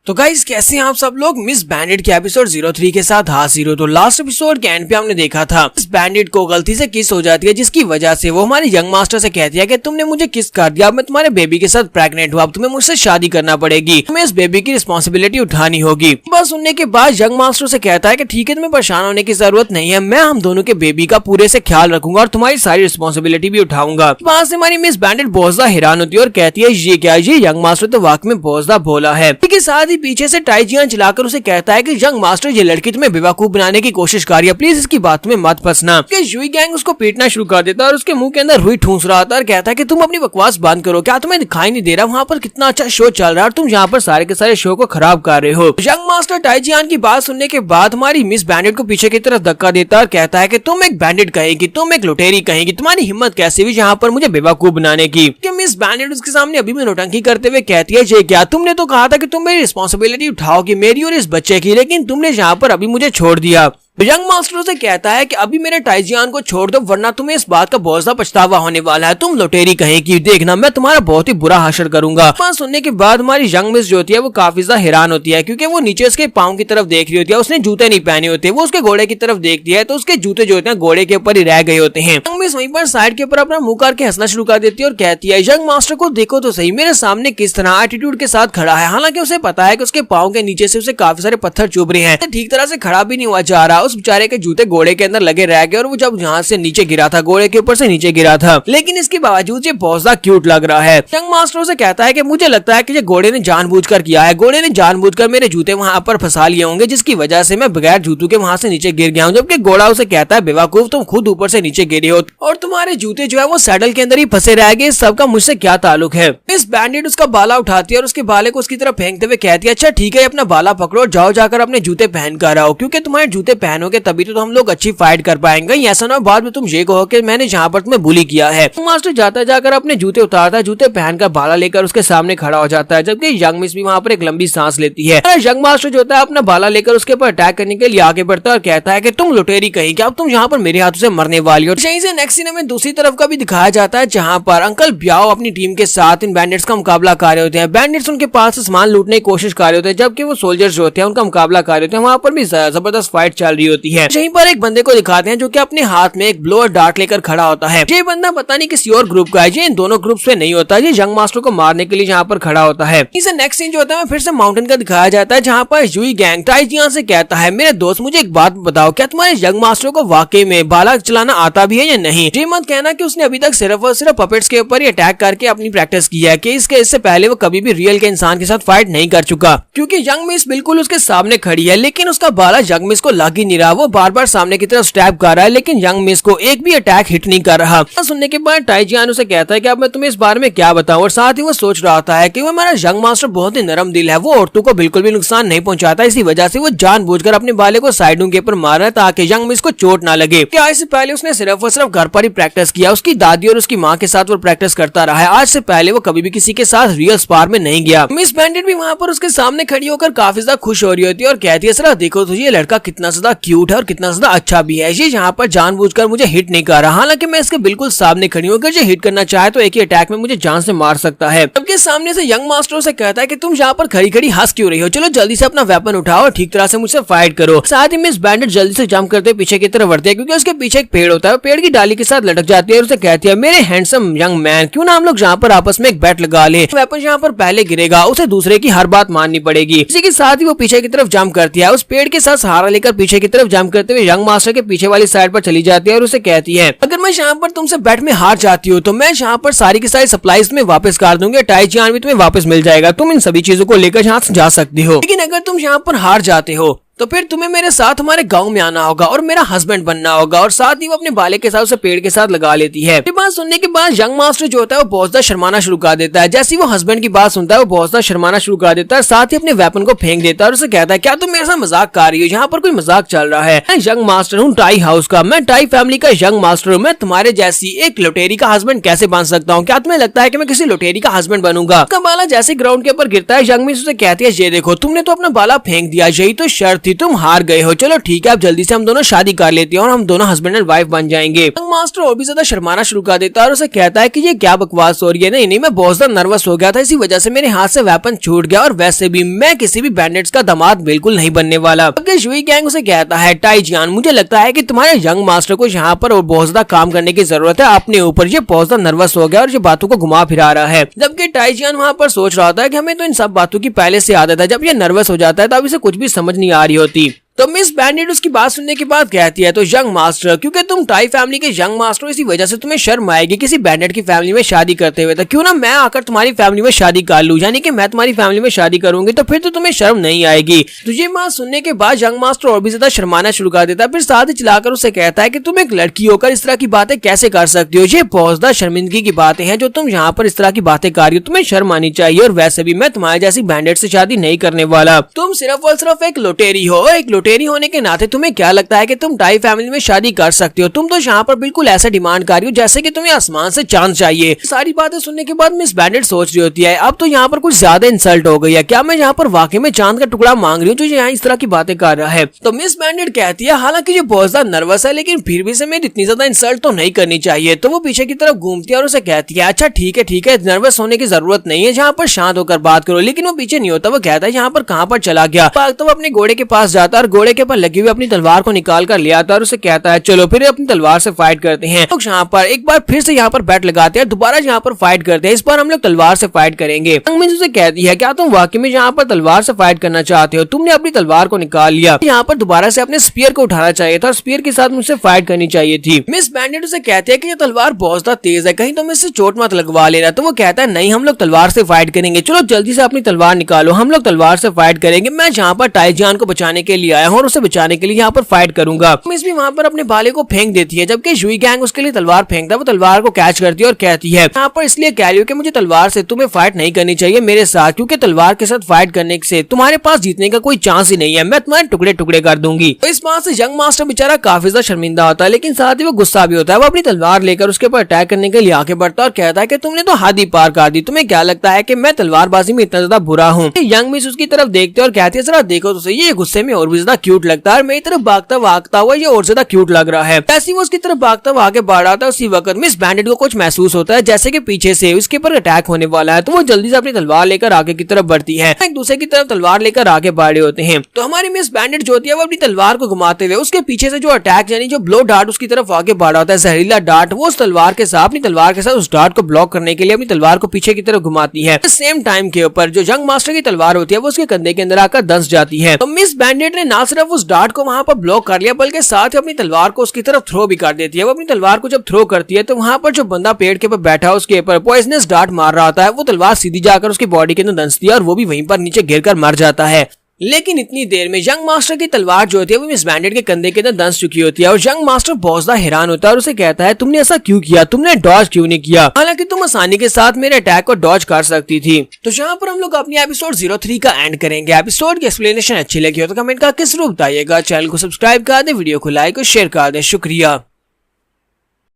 तो गाइस कैसे हैं आप सब लोग। मिस बैंडिट के एपिसोड 03 के साथ हाजिर हो। तो लास्ट एपिसोड के एंड पे हमने देखा था मिस बैंडिट को गलती से किस हो जाती है, जिसकी वजह से वो हमारे यंग मास्टर से कहती है कि तुमने मुझे किस कर दिया, अब मैं तुम्हारे बेबी के साथ प्रेग्नेंट हूँ, अब तुम्हें मुझसे शादी करना पड़ेगी, तुम्हें इस बेबी की रिस्पॉन्सिबिलिटी उठानी होगी। बस सुनने के बाद यंग मास्टर से कहता है कि ठीक है, तुम्हें परेशान होने की जरूरत नहीं है, मैं हम दोनों के बेबी का पूरे से ख्याल रखूंगा और तुम्हारी सारी रिस्पॉन्सिबिलिटी भी उठाऊंगा। वहाँ से हमारी मिस बैंडिट बहुत ज्यादा हैरान होती है और कहती है ये क्या, ये यंग मास्टर तो वाकई में बहुत ज्यादा भोला है। इसके साथ ही पीछे से टाइजियान चलाकर उसे कहता है कि यंग मास्टर ये लड़की तुम्हें बेवकूफ बनाने की कोशिश कर रही है, प्लीज इसकी बात में मत फंसना। युई गैंग उसको पीटना शुरू कर देता है और उसके मुंह के अंदर रुई ठूंस रहा था और कहता है कि तुम अपनी बकवास बंद करो, क्या तुम्हें दिखाई नहीं दे रहा वहाँ पर कितना अच्छा शो चल रहा है और तुम यहाँ पर सारे के सारे शो को खराब कर रहे हो। यंग मास्टर टाइजियान की बात सुनने के बाद हमारी मिस बैंडिट को पीछे की तरफ धक्का देता है और कहता है कि तुम एक बैंडिट कहेगी, तुम एक लुटेरी कहेगी, तुम्हारी हिम्मत कैसे हुई यहाँ पर मुझे बेवकूफ बनाने की। मिस बैंडिट उसके सामने अभी भी नौटंकी करते हुए कहती है ये क्या, तुमने तो कहा था कि तुम मेरी रिस्पॉन्सिबिलिटी उठाओगी, मेरी और इस बच्चे की, लेकिन तुमने यहाँ पर अभी मुझे छोड़ दिया। यंग मास्टर से कहता है कि अभी मेरे टाइजियान को छोड़ दो वरना तुम्हें इस बात का बहुत सा पछतावा होने वाला है, तुम लुटेरी कहेगी, देखना मैं तुम्हारा बहुत ही बुरा हाशर करूंगा। बात सुनने के बाद हमारी यंग मिस जो होती है वो काफी ज्यादा हैरान होती है, क्योंकि वो नीचे उसके पाँव की तरफ देख रही होती है, उसने जूते नहीं पहने होते, वो उसके घोड़े की तरफ देखती है तो उसके जूते जो होते हैं घोड़े के ऊपर ही रह गए होते हैं। यंग मिस वहीं पर साइड के ऊपर अपना मुंह करके हंसना शुरू कर देती है और कहती है यंग मास्टर को देखो तो सही, मेरे सामने किस तरह एटीट्यूड के साथ खड़ा है, हालांकि उसे पता है कि उसके पाँव के नीचे से उसे काफी सारे पत्थर चुभ रहे हैं, ठीक तरह से खड़ा भी नहीं हुआ जा रहा, उस बेचारे के जूते घोड़े के अंदर लगे रह गए और वो जब यहाँ से नीचे गिरा था, घोड़े के ऊपर से नीचे गिरा था, लेकिन इसके बावजूद ये बहुत ज्यादा क्यूट लग रहा है। यंग मास्टर से कहता है कि मुझे लगता है कि ये घोड़े ने जानबूझकर किया है, घोड़े ने जानबूझकर मेरे जूते वहाँ पर फंसा लिए होंगे, जिसकी वजह से मैं बगैर जूतों के वहाँ से नीचे गिर गया हूँ। जबकि घोड़ा उसे कहता है बेवकूफ, तुम खुद ऊपर से नीचे गिरे हो और तुम्हारे जूते जो है वो सैडल के अंदर ही फंसे रह गए, सबका मुझसे क्या ताल्लुक है। इस बैंडिट उसका बाला उठाती है और उसके बाले को उसकी तरफ फेंकते हुए कहती है अच्छा ठीक है, अपना बाला पकड़ो, जाओ जाकर अपने जूते पहन कर आओ, क्योंकि तुम्हारे जूते पहनोगे तभी तो हम लोग अच्छी फाइट कर पाएंगे, ऐसा ना बाद में तुम ये कहो कि मैंने जहाँ पर तुम्हें बुली किया है। मास्टर जाता जाकर अपने जूते उतारता है, जूते पहनकर बाला लेकर उसके सामने खड़ा हो जाता है, जबकि यंग मिस भी वहाँ पर एक लंबी सांस लेती है। यंग मास्टर जो होता है अपना बाला लेकर उसके ऊपर अटैक करने के लिए आगे बढ़ता है और कहता है कि तुम लुटेरी कहीं, क्या अब तुम यहाँ पर मेरे हाथों से मरने वाली हो। यहीं से नेक्स्ट सीन में दूसरी तरफ का भी दिखाया जाता है, जहाँ पर अंकल ब्याओ अपनी टीम के साथ इन बैंडिट्स का मुकाबला कर रहे होते हैं। बैंडिट्स उनके पास से सामान लूटने की कोशिश कर रहे होते हैं, जबकि वो सोल्जर्स जो होते हैं उनका मुकाबला कर रहे होते हैं। वहाँ पर भी जबरदस्त फाइट चल रही होती है। यहीं पर एक बंदे को दिखाते हैं जो कि अपने हाथ में एक ब्लोअर डार्ट लेकर खड़ा होता है। ये बंदा पता नहीं किसी और ग्रुप का है, ये इन दोनों ग्रुप्स में नहीं होता, ये यंग मास्टर को मारने के लिए यहाँ पर खड़ा होता है। इसे नेक्स्ट सीन जो होता है फिर से माउंटेन का दिखाया जाता है, जहाँ पर युई गैंग टाइजियान से कहता है मेरे दोस्त मुझे एक बात बताओ, क्या तुम्हारे यंग मास्टर को वाकई में बाला चलाना आता भी है या नहीं। ये मत कहना कि उसने अभी तक सिर्फ और सिर्फ पपेट्स के ऊपर ही अटैक करके अपनी प्रैक्टिस की है, कि इससे पहले वो कभी भी रियल के इंसान के साथ फाइट नहीं कर चुका, क्योंकि यंग मिस बिल्कुल उसके सामने खड़ी है, लेकिन उसका बाला यंग मिस को लग ही नहीं रहा, वो बार बार सामने की तरफ स्टैब कर रहा है, लेकिन यंग मिस को एक भी अटैक हिट नहीं कर रहा। सुनने के बाद टाइजियान उसे कहता है कि अब मैं तुम्हें इस बारे में क्या बताऊं, और साथ ही वो सोच रहा होता है कि वो हमारा यंग मास्टर बहुत ही नरम दिल है, वो औरतों को बिल्कुल भी नुकसान नहीं पहुंचाता, इसी वजह से वो जानबूझकर अपने बाले को साइडों के ऊपर मार रहा है ताकि यंग मिस को चोट ना लगे। क्या इससे पहले उसने सिर्फ और सिर्फ घर पर ही प्रैक्टिस किया, उसकी दादी और उसकी माँ के साथ वो प्रैक्टिस करता रहा है, आज से पहले वो कभी भी किसी के साथ रियल स्पार में नहीं गया। मिस बैंडिट भी वहाँ पर उसके सामने खड़ी होकर काफी ज्यादा खुश हो रही होती है और कहती है सर देखो तो ये लड़का कितना ज्यादा क्यूट है और कितना ज्यादा अच्छा भी है, ये यहाँ पर जानबूझकर मुझे हिट नहीं कर रहा, हालांकि मैं इसके बिल्कुल सामने खड़ी हूँ, अगर ये हिट करना चाहे तो एक ही अटैक में मुझे जान से मार सकता है। जबकि सामने से यंग मास्टर से कहता है कि तुम यहाँ पर खड़ी खड़ी हंस क्यों रही हो, चलो जल्दी से अपना वेपन उठाओ और ठीक तरह से मुझसे फाइट करो। साथ ही मिस बैंडिट जल्दी से जंप करते पीछे की तरफ बढ़ती है, क्योंकि उसके पीछे एक पेड़ होता है, पेड़ की डाली के साथ लटक जाती है और उसे कहती है मेरे हैंडसम यंग मैन, क्यों ना हम लोग यहाँ पर आपस में एक बैट लगा ले, वेपन यहाँ पर पहले गिरेगा, उसे दूसरे की हर बात माननी पड़ेगी। इसी के साथ ही वो पीछे की तरफ जंप करती है, उस पेड़ के साथ सहारा लेकर पीछे की तरफ जंप करते हुए यंग मास्टर के पीछे वाली साइड पर चली जाती है और उसे कहती है अगर मैं यहाँ पर तुमसे बैट में हार जाती हूँ तो मैं यहाँ पर सारी की सारी सप्लाईज में वापस कर दूंगी, टाइजियान भी तुम्हें वापस मिल जाएगा, तुम इन सभी चीजों को लेकर यहाँ से जा सकती हो, लेकिन अगर तुम यहाँ पर हार जाते हो तो फिर तुम्हें मेरे साथ हमारे गांव में आना होगा और मेरा हस्बैंड बनना होगा। और साथ ही वो अपने बाले के साथ उसे पेड़ के साथ लगा लेती है। ये बात सुनने के बाद यंग मास्टर जो होता है वो बहुत ज्यादा शर्माना शुरू कर देता है। जैसे वो हस्बैंड की बात सुनता है वो बहुत ज्यादा शर्माना शुरू कर देता है, साथ ही अपने वेपन को फेंक देता है और उसे कहता है क्या तुम मेरे साथ मजाक कर रही हो, यहाँ पर कोई मजाक चल रहा है, मैं यंग मास्टर हूँ टाई हाउस का, मैं टाई फैमिली का यंग मास्टर हूँ, मैं तुम्हारे जैसी एक लुटेरी का हस्बैंड कैसे बन सकता हूँ, क्या तुम्हें लगता है कि मैं किसी लुटेरी का हस्बैंड बनूंगा। बाला जैसे ग्राउंड के ऊपर गिरता है यंग मिस उसे कहती है ये देखो तुमने तो अपना बाला फेंक दिया, यही तो शर्त थी, तुम हार गए हो। चलो ठीक है, अब जल्दी से हम दोनों शादी कर लेते हैं और हम दोनों हस्बैंड एंड वाइफ बन जाएंगे। यंग मास्टर और भी ज्यादा शर्माना शुरू कर देता है और उसे कहता है कि ये क्या बकवास हो रही है। नहीं, मैं बहुत ज्यादा नर्वस हो गया था, इसी वजह से मेरे हाथ से वेपन छूट गया, और वैसे भी मैं किसी भी बैंडिट्स का दामाद बिल्कुल नहीं बनने वाला। जुई गैंग उसे कहता है, टाइजियान मुझे लगता है कि तुम्हारे यंग मास्टर को यहाँ पर और बहुत ज्यादा काम करने की जरूरत है अपने ऊपर। ये बहुत ज्यादा नर्वस हो गया और ये बातों को घुमा फिरा रहा है। जबकि टाइजियान वहाँ पर सोच रहा था कि हमें तो इन सब बातों की पहले से आदत है, जब ये नर्वस हो जाता है तब इसे कुछ भी समझ नहीं आ रही होती। तो मिस बैंडिट उसकी बात सुनने के बाद कहती है, तो यंग मास्टर, क्योंकि तुम टाई फैमिली के यंग मास्टर, इसी वजह से तुम्हें शर्म आएगी किसी बैंडिट की फैमिली में शादी करते हुए। तो क्यों ना मैं आकर तुम्हारी फैमिली में शादी कर लूं, यानी कि मैं तुम्हारी फैमिली में शादी करूंगी, तो फिर तो तुम्हें शर्म नहीं आएगी। तो ये बात सुनने के बाद यंग मास्टर और भी ज्यादा शर्माना शुरू कर देता है, फिर साथ ही चलाकर उसे कहता है कि तुम एक लड़की होकर इस तरह की बातें कैसे कर सकती हो। ये बहुत ज्यादा शर्मिंदगी की बातें हैं जो तुम यहाँ पर इस तरह की बातें कर रही हो, तुम्हें शर्म आनी चाहिए। और वैसे भी मैं तुम्हारे जैसी बैंडिट से शादी नहीं करने वाला, तुम सिर्फ और सिर्फ एक लुटेरी हो। एक लुटेरी होने के नाते तुम्हें क्या लगता है कि तुम टाई फैमिली में शादी कर सकती हो? तुम तो यहाँ पर बिल्कुल ऐसा डिमांड कर रही हो जैसे कि तुम्हें आसमान से चांद चाहिए। सारी बातें सुनने के बाद मिस बैंडिट सोच रही होती है, अब तो यहाँ पर कुछ ज्यादा इंसल्ट हो गई है। क्या मैं यहाँ पर वाकई में चांद का टुकड़ा मांग रही हूँ जो यहाँ इस तरह की बातें कर रहा है? तो मिस बैंडिट कहती है, हालांकि ये बहुत ज्यादा नर्वस है, लेकिन फिर भी से मेरी इतनी ज्यादा इंसल्ट तो नहीं करनी चाहिए। तो वो पीछे की तरफ घूमती है और उसे कहती है, अच्छा ठीक है, नर्वस होने की जरूरत नहीं है, जहाँ पर शांत होकर बात करो। लेकिन वो पीछे नहीं होता, वो कहता है यहाँ पर कहाँ पर चला गया। तो वो अपने घोड़े के पास जाता है और घोड़े के ऊपर लगी हुई अपनी तलवार को निकाल कर ले आता है और उसे कहता है, चलो फिर अपनी तलवार से फाइट करते हैं। लोग यहाँ पर एक बार फिर से यहाँ पर बैट लगाते हैं, दोबारा यहाँ पर फाइट करते हैं। इस बार हम लोग तलवार से फाइट करेंगे। उसे कहती है, क्या तुम वाकई में यहाँ पर तलवार से फाइट करना चाहते हो? तुमने अपनी तलवार को निकाल लिया, यहाँ पर दोबारा से अपने स्पीयर को उठाना चाहिए था और स्पीयर के साथ मुझसे फाइट करनी चाहिए थी। मिस बैंडिट उसे कहती है कि ये तलवार बहुत ज्यादा तेज है, कहीं तुम इससे चोट मत लगवा लेना। तो वो कहता है, नहीं, हम लोग तलवार से फाइट करेंगे, चलो जल्दी से अपनी तलवार निकालो, हम लोग तलवार से फाइट करेंगे। मैं यहाँ पर टाइजियान को बचाने के लिए आया हूँ और उसे बचाने के लिए यहाँ पर फाइट करूंगा। मिस भी वहाँ पर अपने भाले को फेंक देती है, जबकि जुई गैंग उसके लिए तलवार फेंकता है। वो तलवार को कैच करती है और कहती है, यहाँ पर इसलिए कह रही हो कि मुझे तलवार से तुम्हें फाइट नहीं करनी चाहिए मेरे साथ, क्योंकि तलवार के साथ फाइट करने से तुम्हारे पास जीतने का कोई चांस ही नहीं है, मैं तुम्हारे टुकड़े टुकड़े कर दूंगी। तो इस बात से यंग मास्टर बेचारा काफी ज्यादा शर्मिंदा होता है, लेकिन साथ ही वो गुस्सा भी होता है। वो अपनी तलवार लेकर उसके ऊपर अटैक करने के लिए आगे बढ़ता है और कहता है कि तुमने तो हद ही पार कर दी, तुम्हें क्या लगता है कि मैं तलवारबाजी में इतना ज्यादा बुरा हूँ? यंग मिस उसकी तरफ देखते और कहती है, जरा देखो तो सही, ये गुस्से में और भी ज्यादा क्यूट लगता है, मेरी तरफ भागता हुआ ये और ज्यादा क्यूट लग रहा है। ऐसी वो उसकी तरफ भागता हुआ आगे बढ़ रहा था, उसी वक्त मिस बैंडिट को कुछ महसूस होता है जैसे कि पीछे से उसके ऊपर अटैक होने वाला है। तो वो जल्दी से अपनी तलवार लेकर आगे की तरफ बढ़ती है, एक दूसरे की तरफ तलवार लेकर आगे बढ़ रहे होते हैं। तो हमारी मिस बैंडिट जो होती है वो अपनी तलवार को घुमाते हुए उसके पीछे से जो अटैक यानी जो ब्लो डार्ट उसकी तरफ आगे बढ़ रहा होता है, जहरीला डार्ट, वो उस तलवार के साथ अपनी तलवार के साथ उस डार्ट को ब्लॉक करने के लिए अपनी तलवार को पीछे की तरफ घुमाती है। सेम टाइम के ऊपर जो यंग मास्टर की तलवार होती है वो उसके कंधे के अंदर आकर दस जाती है। तो मिस बैंडिट ने ना सिर्फ उस डार्ट को वहां पर ब्लॉक कर लिया, बल्कि साथ ही अपनी तलवार को उसकी तरफ थ्रो भी कर देती है। वो अपनी तलवार को जब थ्रो करती है तो वहां पर जो बंदा पेड़ के ऊपर बैठा है उसके ऊपर पॉइजनस डार्ट मार रहा होता है, वो तलवार सीधी जाकर उसकी बॉडी के अंदर दंसती है और वो भी वहीं पर नीचे गिरकर मर जाता है। लेकिन इतनी देर में यंग मास्टर की तलवार जो होती है वो मिस बैंडिट के कंधे के अंदर दंस चुकी होती है और यंग मास्टर बहुत ज्यादा हैरान होता है और उसे कहता है, तुमने ऐसा क्यों किया, तुमने डॉज क्यों नहीं किया, हालांकि तुम आसानी के साथ मेरे अटैक को डॉज कर सकती थी। तो यहाँ पर हम लोग अपनी एपिसोड 03 का एंड करेंगे। एपिसोड की एक्सप्लेनेशन अच्छी लगी हो तो कमेंट करके जरूर बताइएगा। चैनल को सब्सक्राइब कर दे, वीडियो को लाइक और शेयर कर दे। शुक्रिया।